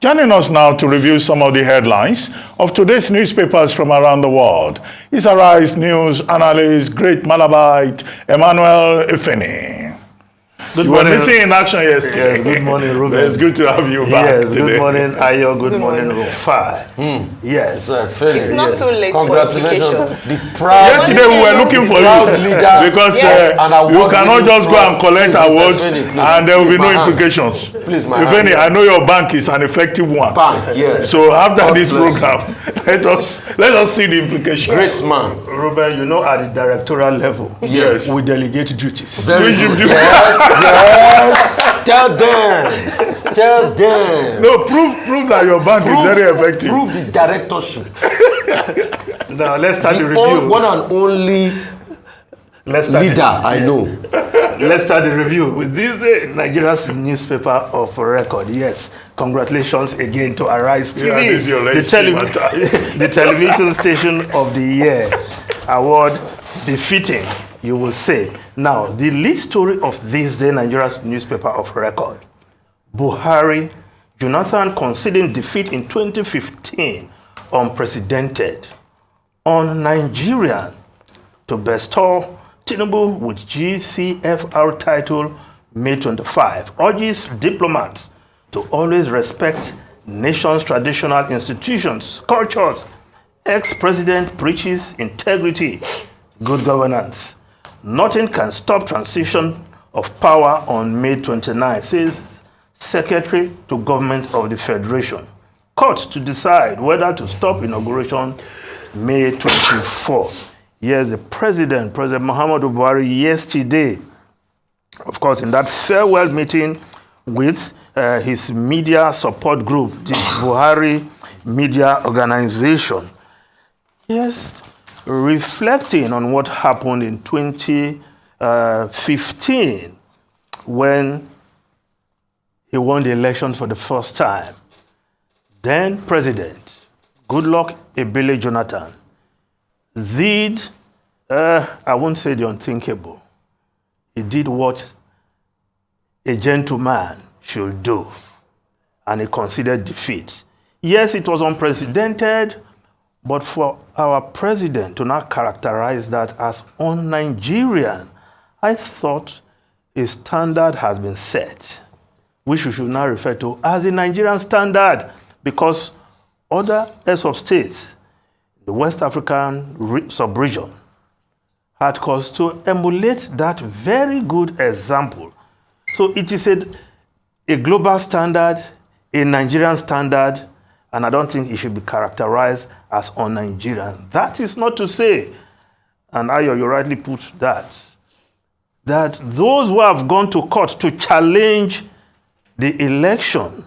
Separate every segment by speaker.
Speaker 1: Joining us now to review some of the headlines of today's newspapers from around the world is Arise News analyst, great Malabite, Emmanuel Ifeni.
Speaker 2: Good
Speaker 1: you
Speaker 2: morning.
Speaker 1: were missing in action yesterday.
Speaker 2: Yes, good morning, Ruben.
Speaker 1: It's good to have you back
Speaker 2: Yes,
Speaker 1: today.
Speaker 2: good morning, Ayo. Good morning, Rufai.
Speaker 3: It's
Speaker 2: Yes.
Speaker 3: not too late for
Speaker 4: Congratulations.
Speaker 3: application.
Speaker 4: The proud,
Speaker 1: Yesterday we were looking for
Speaker 4: proud
Speaker 1: you
Speaker 4: leader.
Speaker 1: because
Speaker 3: Yes.
Speaker 1: you cannot just go and collect
Speaker 4: Please, Mr.
Speaker 1: awards
Speaker 4: Feni, please.
Speaker 1: and there will be
Speaker 4: Please,
Speaker 1: no
Speaker 4: my hand.
Speaker 1: implications.
Speaker 4: Please, my
Speaker 1: If
Speaker 4: hand.
Speaker 1: any, I know your bank is an effective one.
Speaker 4: Bank, yes.
Speaker 1: So after
Speaker 4: God
Speaker 1: this
Speaker 4: bless
Speaker 1: program, let us see the implications.
Speaker 4: Great man.
Speaker 2: Ruben, you know, at the directorial level,
Speaker 1: Yes.
Speaker 2: we delegate duties.
Speaker 4: Very
Speaker 1: We should
Speaker 4: good.
Speaker 1: do-
Speaker 4: Yes. Tell them. Tell them.
Speaker 1: No, prove that your bank is very effective.
Speaker 4: Prove the directorship.
Speaker 2: Now, let's start the
Speaker 4: The
Speaker 2: review.
Speaker 4: one and only
Speaker 2: Let's start
Speaker 4: leader I know.
Speaker 2: Let's start the review with this day, Nigeria's newspaper of record. Yes, congratulations again to Arise TV,
Speaker 1: Yeah, this is your legacy matter.
Speaker 2: the television station of the year award, befitting, you will say. Now, the lead story of this day, Nigeria's newspaper of record: Buhari, Jonathan conceding defeat in 2015, unprecedented. Un-Nigerian to bestow Tinubu with GCFR title May 25, urges diplomats to always respect nation's traditional institutions, cultures. Ex-president preaches integrity, good governance. Nothing can stop transition of power on May 29, says Secretary to Government of the Federation. Court to decide whether to stop inauguration May 24. Yes, the President Muhammadu Buhari, yesterday, of course, in that farewell meeting with his media support group, the Buhari Media Organization, yes, reflecting on what happened in 2015 when he won the election for the first time. Then President Goodluck Ebele Jonathan did, I won't say the unthinkable. He did what a gentleman should do, and he considered defeat. Yes, it was unprecedented, but for our president to not characterize that as un-Nigerian, I thought a standard has been set, which we should now refer to as the Nigerian standard, because other heads of states, the West African sub-region, had cause to emulate that very good example. So it is a global standard, a Nigerian standard, and I don't think it should be characterized as un-Nigerian. That is not to say, and Ayo, you rightly put that those who have gone to court to challenge the election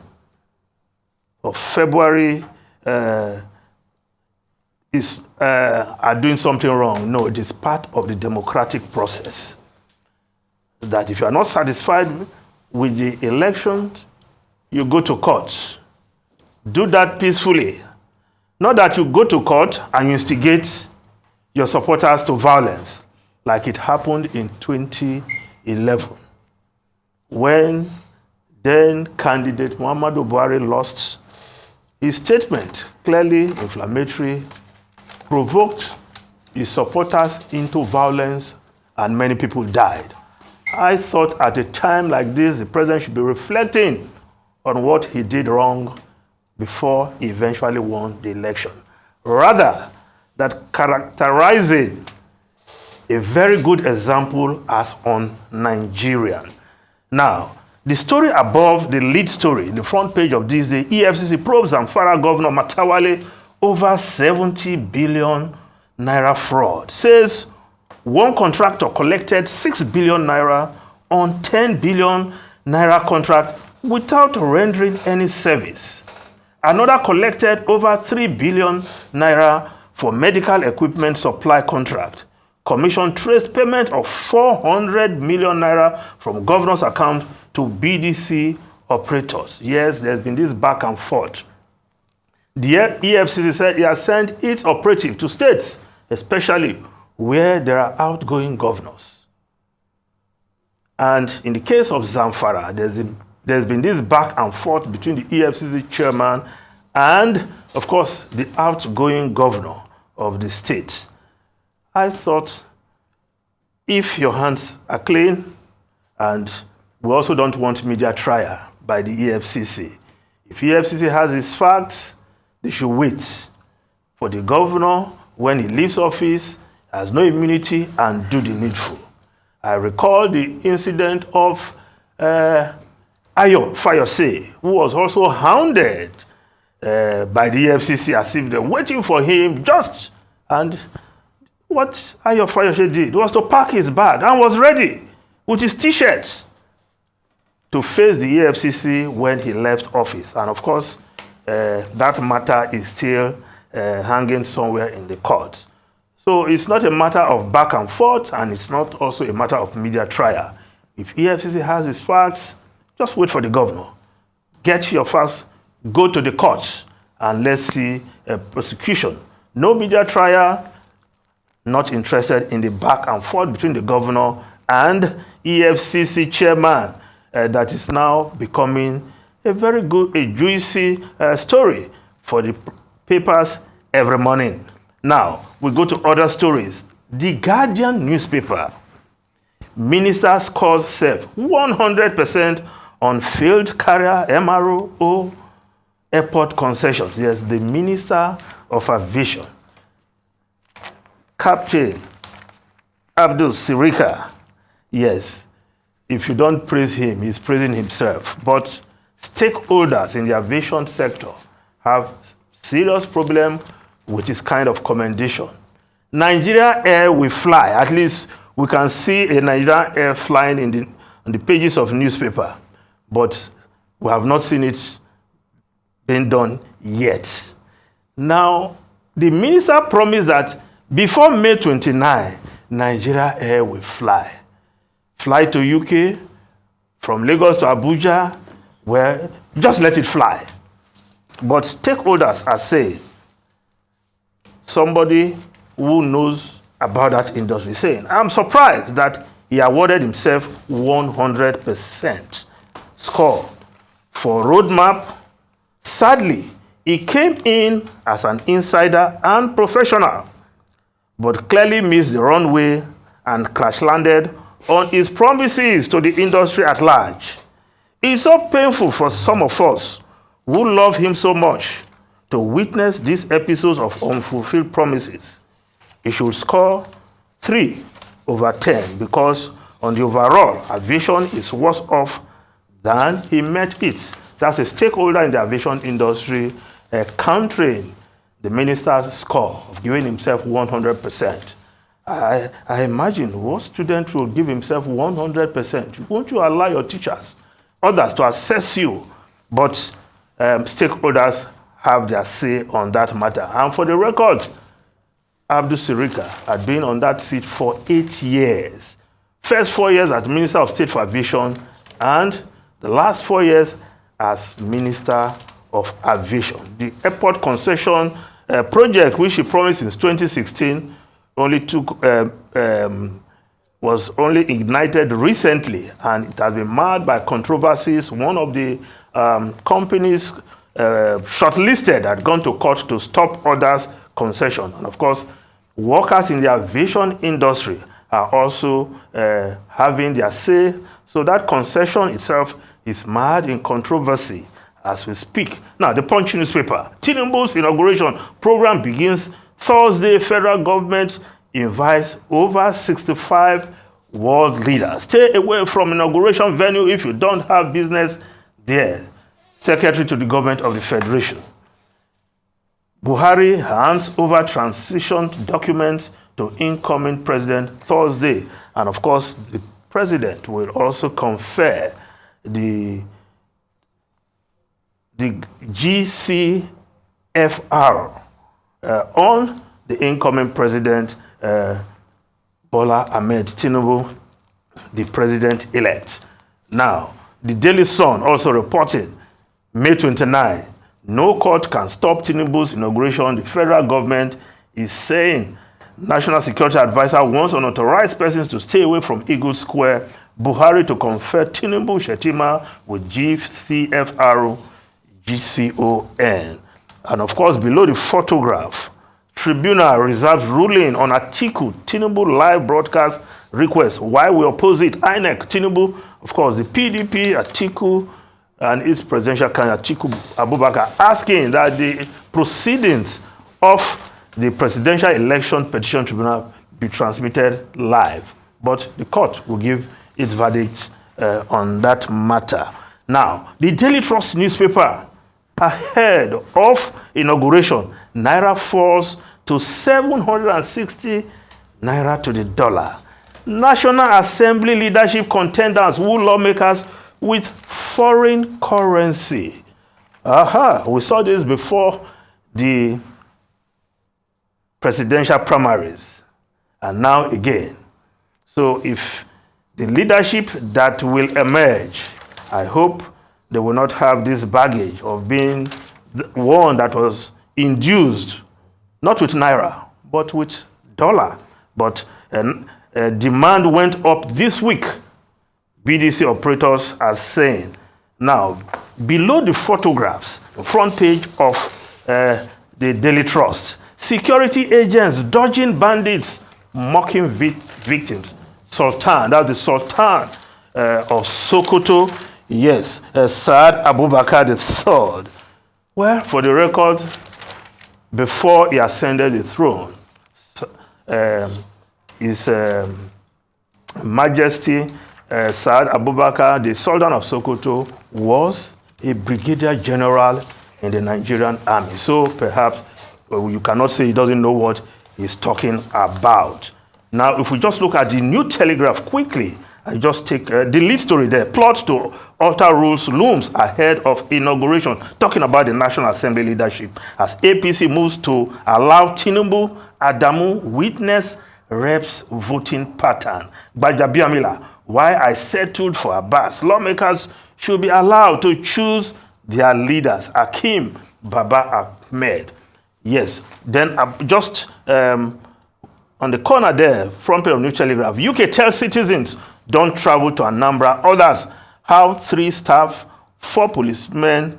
Speaker 2: of February are doing something wrong. No, it is part of the democratic process. That if you are not satisfied with the election, you go to court. Do that peacefully. Not that you go to court and instigate your supporters to violence, like it happened in 2011, when then candidate Muhammadu Buhari lost. His statement, clearly inflammatory, provoked his supporters into violence, and many people died. I thought at a time like this, the president should be reflecting on what he did wrong before he eventually won the election, rather than characterizing a very good example as un-Nigerian. Now, the story above, the lead story, the front page of this day, EFCC probes Zamfara Governor Matawale over 70 billion naira fraud. Says one contractor collected 6 billion naira on 10 billion naira contract without rendering any service. Another collected over 3 billion naira for medical equipment supply contract. Commission traced payment of 400 million naira from governor's account to BDC operators. Yes, there's been this back and forth. The EFCC said it has sent its operative to states, especially where there are outgoing governors. And in the case of Zamfara, there's there's been this back and forth between the EFCC chairman and, of course, the outgoing governor of the state. I thought, if your hands are clean, and we also don't want media trial by the EFCC. If EFCC has its facts, they should wait for the governor, when he leaves office, has no immunity, and do the needful. I recall the incident of Ayo Fayose, who was also hounded by the EFCC as if they're waiting for him and what Ayo Fayose did was to pack his bag and was ready with his t-shirts to face the EFCC when he left office. And of course, that matter is still hanging somewhere in the courts. So it's not a matter of back and forth, and it's not also a matter of media trial. If EFCC has its facts, just wait for the governor. Get your facts, go to the courts, and let's see a prosecution. No media trial, not interested in the back and forth between the governor and EFCC chairman. That is now becoming a very good, a juicy story for the papers every morning. Now, we go to other stories. The Guardian newspaper, minister scores safe 100% on failed carrier MRO airport concessions. Yes, the Minister of Aviation, Captain Abdul Sirika. Yes, if you don't praise him, he's praising himself. But stakeholders in the aviation sector have serious problem with this kind of commendation. Nigeria Air will fly. At least we can see a Nigerian Air flying on the pages of newspaper, but we have not seen it being done yet. Now, the minister promised that before May 29, Nigeria Air will fly. Fly to UK, from Lagos to Abuja, where just let it fly. But stakeholders are saying, somebody who knows about that industry saying, I'm surprised that he awarded himself 100% score for roadmap. Sadly, he came in as an insider and professional, but clearly missed the runway and crash landed on his promises to the industry at large. It's so painful for some of us who love him so much to witness these episodes of unfulfilled promises. He should score 3/10 because on the overall, aviation is worse off than he met it. That's a stakeholder in the aviation industry countering the minister's score of giving himself 100%. I imagine what student will give himself 100%. Won't you allow your teachers, others to assess you? But stakeholders have their say on that matter. And for the record, Abdul Sirika had been on that seat for 8 years. First 4 years as Minister of State for Aviation, and the last 4 years as Minister of Aviation. The airport concession project, which he promised in 2016, was only ignited recently, and it has been marred by controversies. One of the companies shortlisted had gone to court to stop others' concession. And of course, workers in the aviation industry are also having their say. So that concession itself is marred in controversy as we speak. Now, the Punch newspaper, Tinubu's inauguration program begins Thursday. Federal government invites over 65 world leaders. Stay away from inauguration venue if you don't have business there. Secretary to the government of the Federation. Buhari hands over transition documents to incoming president Thursday. And of course, the president will also confer the GCFR on the incoming president, Bola Ahmed Tinubu, the president-elect. Now, the Daily Sun also reported May 29, no court can stop Tinubu's inauguration. The federal government is saying National Security Advisor wants unauthorized persons to stay away from Eagle Square Buhari to confer Tinubu Shetima with GCFR GCON. And of course, below the photograph, Tribunal reserves ruling on Atiku Tinubu live broadcast request. Why we oppose it? INEC, Tinubu, of course, the PDP, Atiku, and its presidential candidate, Atiku Abubakar, asking that the proceedings of the Presidential Election Petition Tribunal be transmitted live. But the court will give its verdict on that matter. Now, the Daily Trust newspaper, ahead of inauguration, Naira falls to 760 Naira to the dollar. National Assembly leadership contenders woo lawmakers with foreign currency. We saw this before the presidential primaries, and now again. So if the leadership that will emerge, I hope they will not have this baggage of being the one that was induced, not with Naira, but with dollar. But demand went up this week. BDC operators are saying. Now, below the photographs, front page of the Daily Trust, security agents dodging bandits, mocking victims. Sultan, that's the Sultan of Sokoto. Yes, Saad Abubakar III. Well, for the record, before he ascended the throne, His Majesty Saad Abubakar, the Sultan of Sokoto, was a brigadier general in the Nigerian army. So perhaps you cannot say he doesn't know what he's talking about. Now, if we just look at the New Telegraph quickly, I just take the lead story there. Plot to alter rules looms ahead of inauguration, talking about the National Assembly leadership as APC moves to allow Tinubu Adamu witness reps voting pattern. Gbajabiamila, why I settled for Abbas. Lawmakers should be allowed to choose their leaders. Akim Baba Ahmed. Yes, then just on the corner there, front page of New Telegraph, UK tells citizens don't travel to Anambra. Others have 3 staff, 4 policemen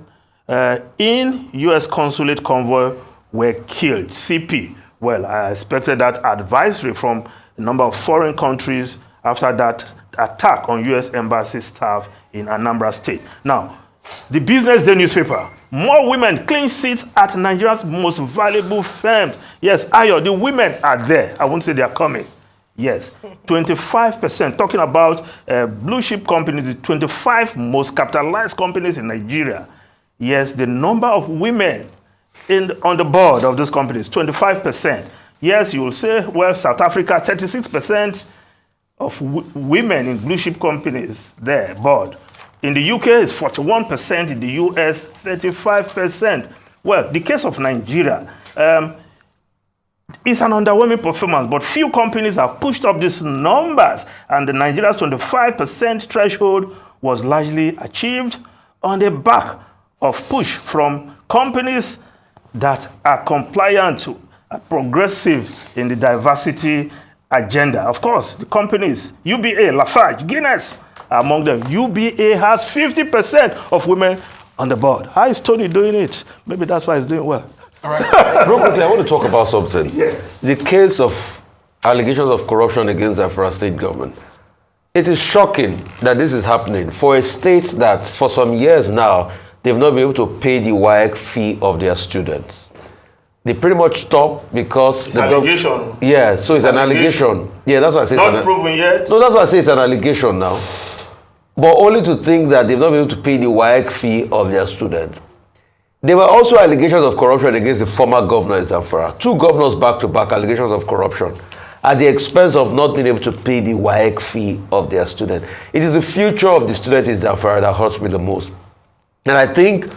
Speaker 2: in U.S. consulate convoy were killed. CP. Well, I expected that advisory from a number of foreign countries after that attack on U.S. embassy staff in Anambra State. Now, the Business Day newspaper. More women clean seats at Nigeria's most valuable firms. Yes, Ayo, the women are there. I won't say they are coming. Yes, 25%. Talking about blue chip companies, the 25 most capitalized companies in Nigeria. Yes, the number of women on the board of those companies, 25%. Yes, you will say, well, South Africa, 36% of women in blue chip companies there, board. In the UK, it's 41%. In the US, 35%. Well, the case of Nigeria, it's an underwhelming performance, but few companies have pushed up these numbers, and the Nigeria's 25% threshold was largely achieved on the back of push from companies that are compliant, progressive in the diversity agenda. Of course, the companies, UBA, Lafarge, Guinness, among them. UBA has 50% of women on the board. How is Tony doing it? Maybe that's why he's doing well.
Speaker 4: All right. Real quickly, I want to talk about something.
Speaker 2: Yes.
Speaker 4: The case of allegations of corruption against the Zamfara state government. It is shocking that this is happening for a state that for some years now, they've not been able to pay the WAEC fee of their students. They pretty much stopped because
Speaker 2: it's allegation.
Speaker 4: Yeah, so it's an allegation. Yeah, that's why I say
Speaker 2: not proven yet.
Speaker 4: No, that's why I say it's an allegation now. But only to think that they've not been able to pay the WAEC fee of their students. There were also allegations of corruption against the former governor in Zamfara. 2 governors back-to-back allegations of corruption at the expense of not being able to pay the WAEC fee of their student. It is the future of the student in Zamfara that hurts me the most. And I think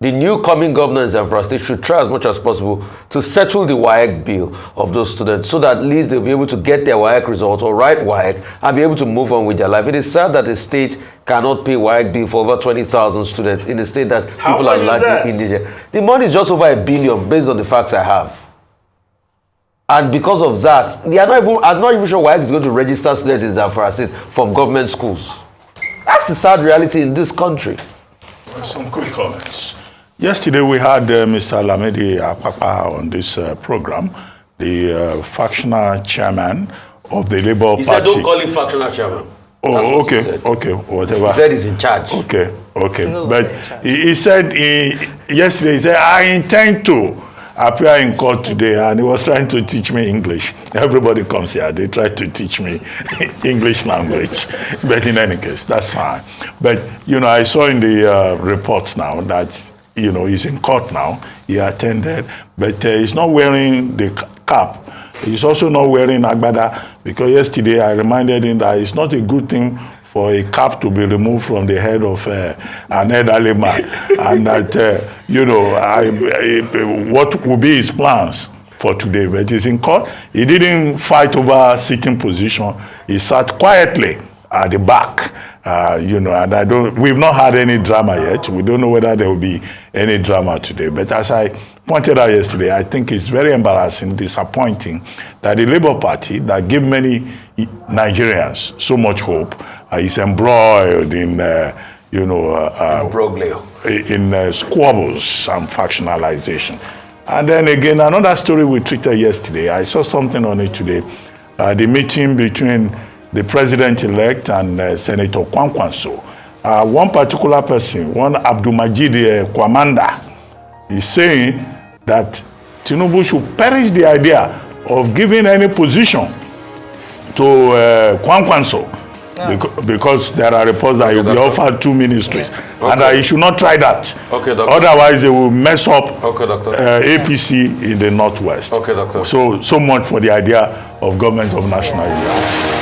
Speaker 4: the new coming governor in Zamfara State should try as much as possible to settle the WAEC bill of those students so that at least they'll be able to get their WAEC results or write WAEC and be able to move on with their life. It is sad that the state cannot pay WAEC bill for over 20,000 students in a state that people are lacking in Nigeria. The money is just over $1 billion based on the facts I have. And because of that, they are not even, I'm not even sure why is going to register students in Zamfara State from government schools. That's the sad reality in this country.
Speaker 1: Some quick comments. Yesterday we had Mr. Lamidi Apapa on this program, the factional chairman of the Labour Party.
Speaker 4: He said, don't call him factional chairman.
Speaker 1: Oh, okay, okay, whatever.
Speaker 4: He said he's in charge.
Speaker 1: Okay, okay. But he said, yesterday, he said, I intend to appear in court today, and he was trying to teach me English. Everybody comes here, they try to teach me English language. But in any case, that's fine. But, you know, I saw in the reports now that, you know, he's in court now. He attended, but he's not wearing the cap. He's also not wearing agbada, because yesterday I reminded him that it's not a good thing for a cap to be removed from the head of an elderly man. And that, you know, what will be his plans for today? But he's in court. He didn't fight over sitting position. He sat quietly at the back. You know, and we've not had any drama yet. We don't know whether there will be any drama today. But as I pointed out yesterday, I think it's very embarrassing, disappointing that the Labour Party that gave many Nigerians so much hope is embroiled in, you know, in squabbles and factionalization. And then again, another story we treated yesterday, I saw something on it today, the meeting between the president-elect and Senator Kwankwanso. One particular person, one Abdulmajid Kwamanda, is saying that Tinubu should perish the idea of giving any position to Kwankwanso, because there are reports that he will be offered 2 ministries, and that he should not try that.
Speaker 4: Okay, doctor.
Speaker 1: Otherwise, they will mess up
Speaker 4: APC
Speaker 1: in the Northwest.
Speaker 4: Okay, doctor.
Speaker 1: So much for the idea of government of national unity.